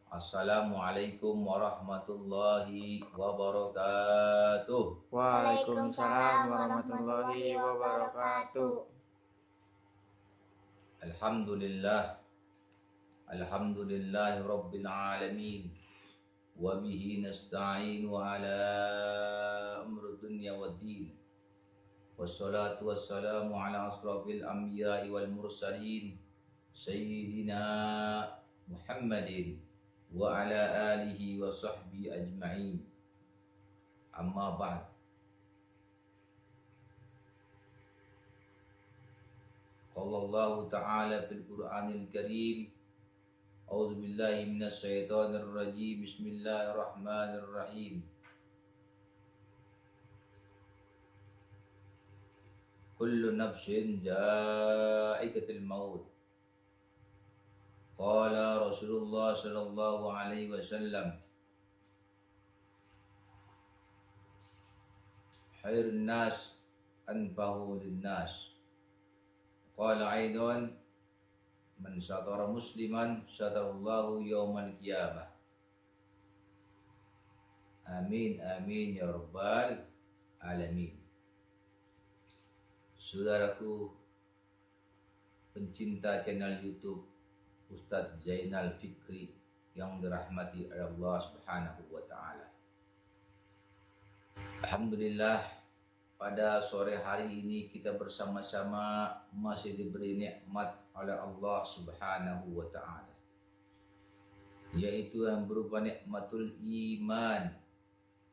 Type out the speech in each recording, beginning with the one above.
Assalamualaikum warahmatullahi wabarakatuh. Waalaikumsalam warahmatullahi wabarakatuh. Alhamdulillah, alhamdulillahi rabbil alamin. Wa bihi nasta'inu ala amri dunya waddin. Wassalatu wassalamu ala asrafil anbiya'i wal mursalin Sayyidina Muhammadin wa ala alihi wa sahbihi ajma'in. Amma ba'd. Qala Allah Ta'ala fil Qur'anil Karim. A'udzu billahi minasy syaithanir rajim. Bismillahirrahmanirrahim. Kullu nafsin dha'iqatul maut. Qala Rasulullah sallallahu alaihi wasallam, khairun nas anfa'u lin-nas. Qala aidan, man satara musliman satarallahu yaumal qiyamah. Amin amin ya rabbal alamin. Saudaraku pencinta channel YouTube Ustadz Zainal Fikri yang dirahmati oleh Allah Subhanahu wa taala. Alhamdulillah, pada sore hari ini kita bersama-sama masih diberi nikmat oleh Allah Subhanahu wa taala, yaitu yang berupa nikmatul iman,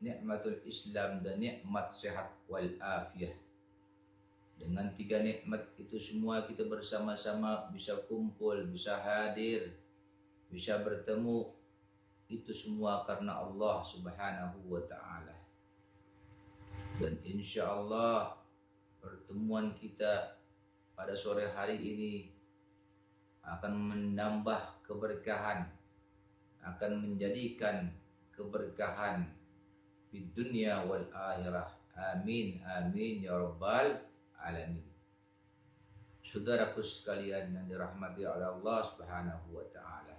nikmatul Islam, dan nikmat sehat wal afiyah. Dengan tiga nikmat itu semua kita bersama-sama bisa kumpul, bisa hadir, bisa bertemu. Itu semua karena Allah Subhanahu wa taala. Dan insya Allah pertemuan kita pada sore hari ini akan menambah keberkahan, akan menjadikan keberkahan di dunia wal akhirah. Amin amin ya rabbal alamin. Saudaraku sekalian yang dirahmati oleh Allah Subhanahu wa taala,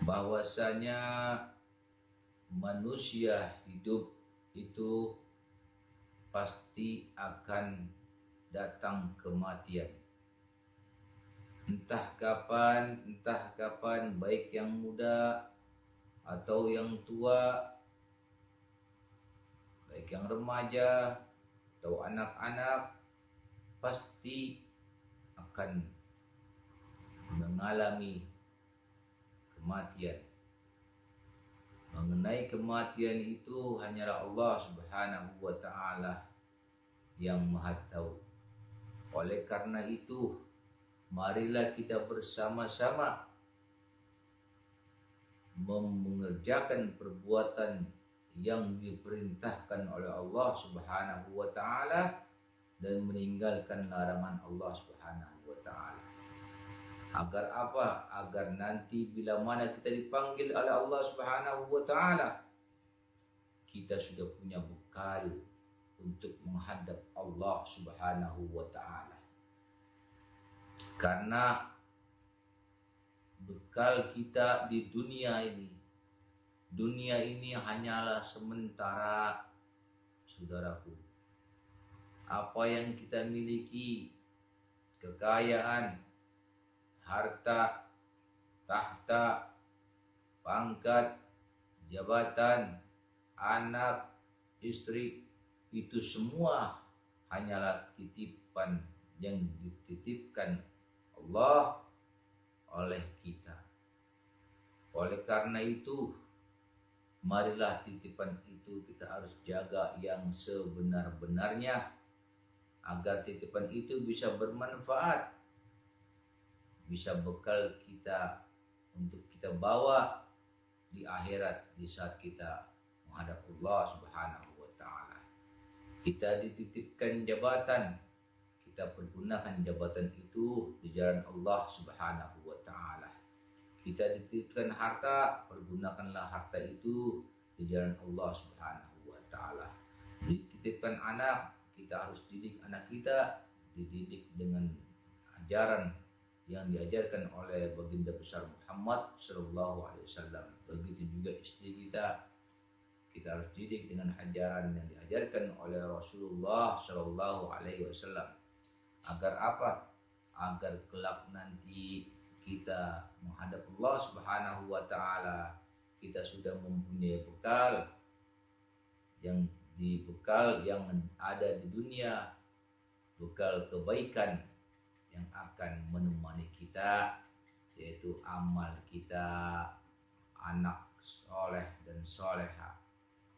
bahwasanya manusia hidup itu pasti akan datang kematian. Entah kapan, baik yang muda atau yang tua, baik yang remaja atau anak-anak, pasti akan mengalami kematian. Mengenai kematian itu hanyalah Allah Subhanahu wa taala yang Maha tahu. Oleh karena itu, marilah kita bersama-sama mengerjakan perbuatan yang diperintahkan oleh Allah Subhanahu wa taala dan meninggalkan larangan Allah Subhanahu wa taala. Agar apa? Agar nanti bila mana kita dipanggil oleh Allah Subhanahu wa taala, kita sudah punya bekal untuk menghadap Allah Subhanahu wa taala. Karena bekal kita di dunia ini hanyalah sementara, saudaraku. Apa yang kita miliki, kekayaan, harta, tahta, pangkat, jabatan, anak, istri, itu semua hanyalah titipan yang dititipkan Allah oleh kita. Oleh karena itu, marilah titipan itu kita harus jaga yang sebenar-benarnya, agar titipan itu bisa bermanfaat, bisa bekal kita untuk kita bawa di akhirat, di saat kita menghadap Allah Subhanahu wa taala. Kita dititipkan jabatan, kita pergunakan jabatan itu di jalan Allah Subhanahu wa taala. Kita dititipkan harta, pergunakanlah harta itu di jalan Allah Subhanahu wa taala. Dititipkan anak, kita harus didik anak kita, dididik dengan ajaran yang diajarkan oleh baginda besar Muhammad Sallallahu Alaihi Wasallam. Begitu juga istri kita, kita harus didik dengan ajaran yang diajarkan oleh Rasulullah Sallallahu Alaihi Wasallam. Agar apa? Agar kelak nanti kita menghadap Allah Subhanahu Wa Taala, kita sudah mempunyai bekal yang ada di dunia, bekal kebaikan yang akan menemani kita, yaitu amal kita, anak soleh dan soleha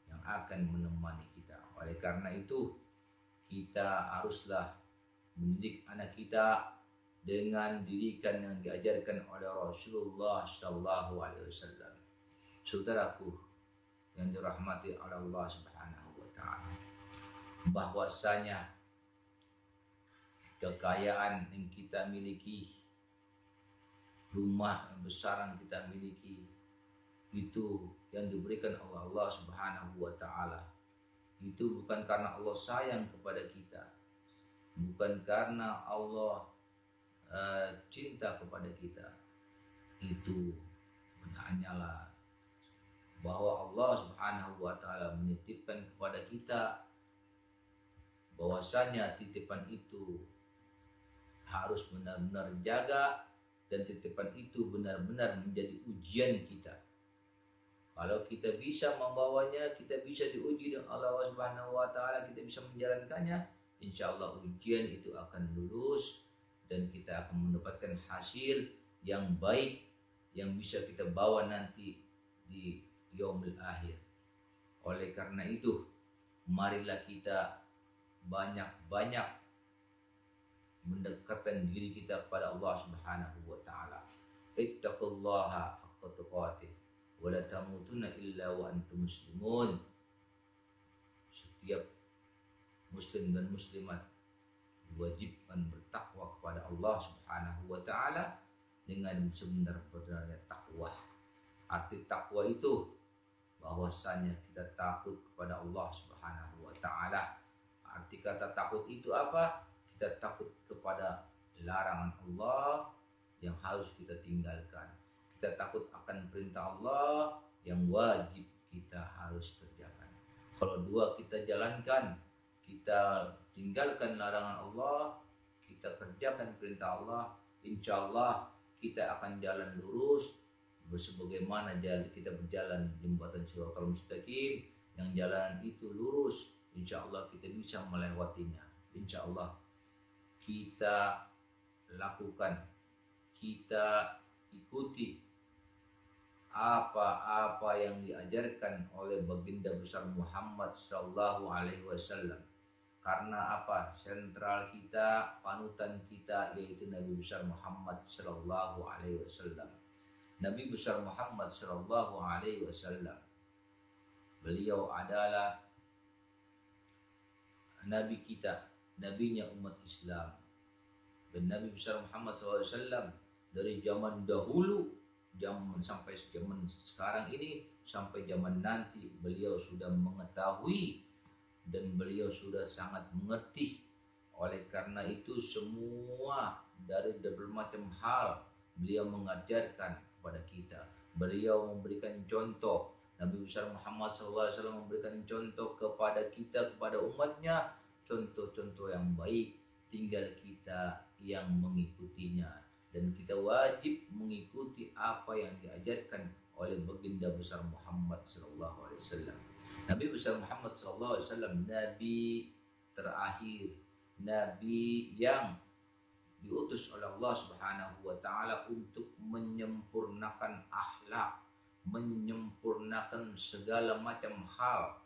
yang akan menemani kita. Oleh karena itu, kita haruslah mendidik anak kita dengan didikan yang diajarkan oleh Rasulullah Shallallahu Alaihi Wasallam. Saudaraku yang dirahmati oleh Allah Subhanahu Wa Taala, bahwasanya kekayaan yang kita miliki, rumah yang besar yang kita miliki, itu yang diberikan oleh Allah Subhanahu Wa Taala. Itu bukan karena Allah sayang kepada kita, bukan karena Allah cinta kepada kita. Itu hanyalah bahwa Allah Subhanahu Wa Taala menitipkan kepada kita, bahwasanya titipan itu harus benar-benar jaga, dan titipan itu benar-benar menjadi ujian kita. Kalau kita bisa membawanya, kita bisa diuji dengan Allah Subhanahu Wa Taala, kita bisa menjalankannya, insya Allah ujian itu akan lulus dan kita akan mendapatkan hasil yang baik yang bisa kita bawa nanti di yaumil akhir. Oleh karena itu, marilah kita banyak-banyak mendekatkan diri kita kepada Allah Subhanahu Wa Taala. Ittaqullaha haqqa tuqatih wa la tamutunna illa wa antum muslimun. Setiap muslim dan muslimat diwajibkan bertakwa kepada Allah Subhanahu Wa Taala dengan sebenar-benarnya takwa. Arti takwa itu bahwasanya kita takut kepada Allah Subhanahu Wa Taala. Arti kata takut itu apa? Kita takut kepada larangan Allah yang harus kita tinggalkan. Kita takut akan perintah Allah yang wajib kita harus kerjakan. Kalau dua kita jalankan, kita tinggalkan larangan Allah, kita kerjakan perintah Allah, insya Allah kita akan jalan lurus, sebagaimana jalan kita berjalan di jembatan Shiratal Mustaqim, yang jalan itu lurus, insya Allah kita bisa melewatinya. Insya Allah kita lakukan, kita ikuti apa-apa yang diajarkan oleh baginda besar Muhammad Sallallahu Alaihi Wasallam. Karena apa? Sentral kita, panutan kita yaitu Nabi besar Muhammad Sallallahu Alaihi Wasallam. Nabi besar Muhammad Sallallahu Alaihi Wasallam, beliau adalah Nabi kita, Nabinya umat Islam. Dan Nabi besar Muhammad SAW dari zaman dahulu, zaman sampai zaman sekarang ini, sampai zaman nanti, beliau sudah mengetahui dan beliau sudah sangat mengerti. Oleh karena itu semua dari bermacam hal beliau mengajarkan kepada kita. Beliau memberikan contoh. Nabi besar Muhammad SAW memberikan contoh kepada kita, kepada umatnya, contoh-contoh yang baik. Tinggal kita yang mengikutinya, dan kita wajib mengikuti apa yang diajarkan oleh baginda besar Muhammad Sallallahu Alaihi Wasallam. Nabi besar Muhammad Sallallahu Alaihi Wasallam Nabi terakhir, Nabi yang diutus oleh Allah Subhanahu Wa Taala untuk menyempurnakan akhlak, menyempurnakan segala macam hal.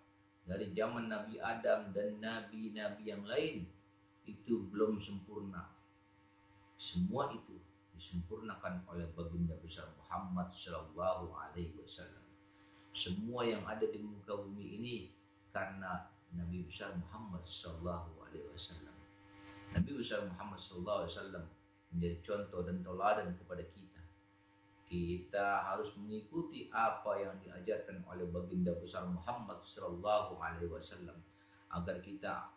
Dari zaman Nabi Adam dan nabi-nabi yang lain itu belum sempurna. Semua itu disempurnakan oleh baginda besar Muhammad Sallallahu Alaihi Wasallam. Semua yang ada di muka bumi ini karena Nabi besar Muhammad Sallallahu Alaihi Wasallam. Nabi besar Muhammad Sallallahu Alaihi Wasallam menjadi contoh dan teladan kepada kita. Kita harus mengikuti apa yang diajarkan oleh baginda besar Muhammad Sallallahu Alaihi Wasallam agar kita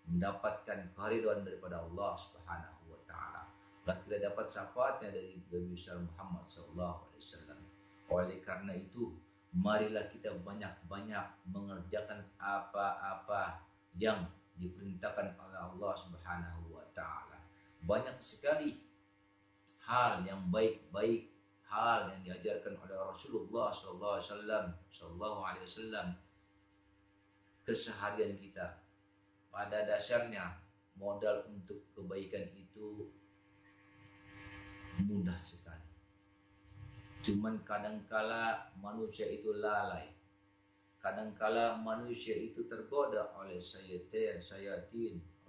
mendapatkan keridhaan daripada Allah Subhanahu Wa Taala. Dan kita dapat syafaatnya dari Nabi besar Muhammad SAW. Oleh karena itu, marilah kita banyak-banyak mengerjakan apa-apa yang diperintahkan oleh Allah Subhanahu wa taala. Banyak sekali hal yang baik-baik, hal yang diajarkan oleh Rasulullah SAW keseharian kita. Pada dasarnya modal untuk kebaikan itu mudah sekali. Cuman kadangkala manusia itu lalai. Kadangkala manusia itu tergoda oleh syaitan,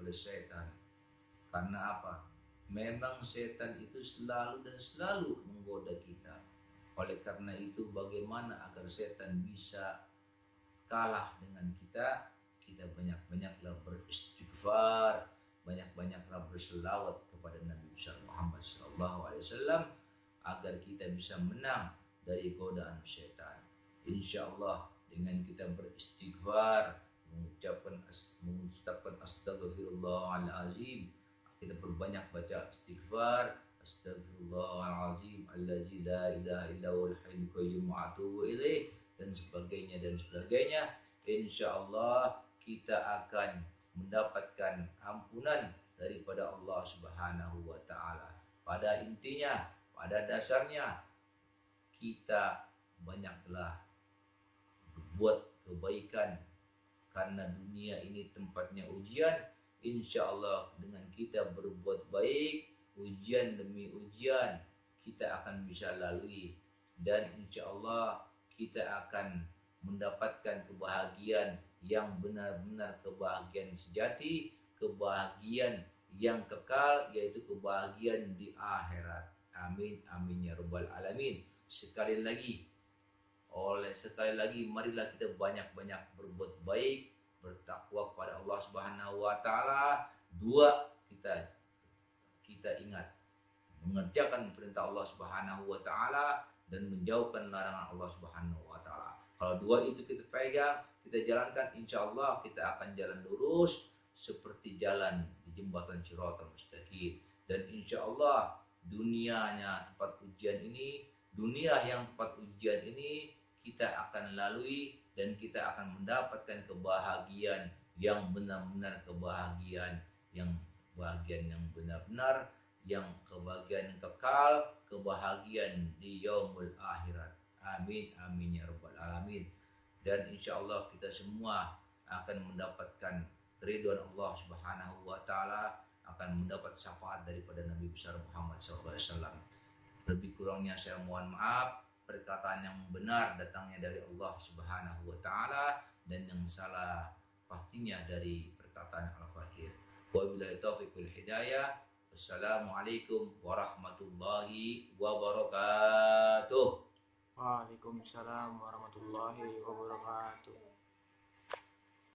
oleh setan. Karena apa? Memang setan itu selalu dan selalu menggoda kita. Oleh karena itu bagaimana agar setan bisa kalah dengan kita? Kita banyak-banyaklah beristighfar, banyak-banyaklah berselawat kepada Nabi besar Muhammad SAW agar kita bisa menang dari godaan setan. Insya Allah dengan kita beristighfar, mengucapkan astagfirullahalazim, kita berbanyak baca istighfar, astagfirullahalazim allazi la ilaha illa huwal hayyul qayyum wa atubu ilaih, dan sebagainya. Insya Allah kita akan mendapatkan ampunan daripada Allah Subhanahu wa taala. Pada intinya, pada dasarnya kita banyaklah berbuat kebaikan karena dunia ini tempatnya ujian. Insya Allah dengan kita berbuat baik, ujian demi ujian kita akan bisa lalui, dan insya Allah kita akan mendapatkan kebahagiaan yang benar-benar kebahagiaan sejati, kebahagiaan yang kekal, yaitu kebahagiaan di akhirat. Amin amin ya rabbal alamin. Sekali lagi marilah kita banyak-banyak berbuat baik, bertakwa kepada Allah Subhanahu wa taala. Dua, kita ingat mengerjakan perintah Allah Subhanahu wa taala dan menjauhkan larangan Allah Subhanahu wa taala. Kalau dua itu kita pegang, kita jalankan, insya Allah kita akan jalan lurus seperti jalan di jembatan Shiratal Mustaqim. Dan insya Allah dunia yang tempat ujian ini kita akan lalui, dan kita akan mendapatkan kebahagiaan yang benar-benar kebahagiaan yang benar-benar, yang kebahagiaan yang kekal, kebahagiaan di yaumul akhirat. Amin amin ya rabbal alamin. Dan insya Allah kita semua akan mendapatkan keridhaan Allah Subhanahu wa taala, akan mendapat syafaat daripada Nabi besar Muhammad SAW. Lebih kurangnya saya mohon maaf. Perkataan yang benar datangnya dari Allah Subhanahu wa taala, dan yang salah pastinya dari perkataan al-fakir. Wabillahi taufiq wal hidayah. Assalamualaikum warahmatullahi wabarakatuh. Waalaikumsalam warahmatullahi wabarakatuh.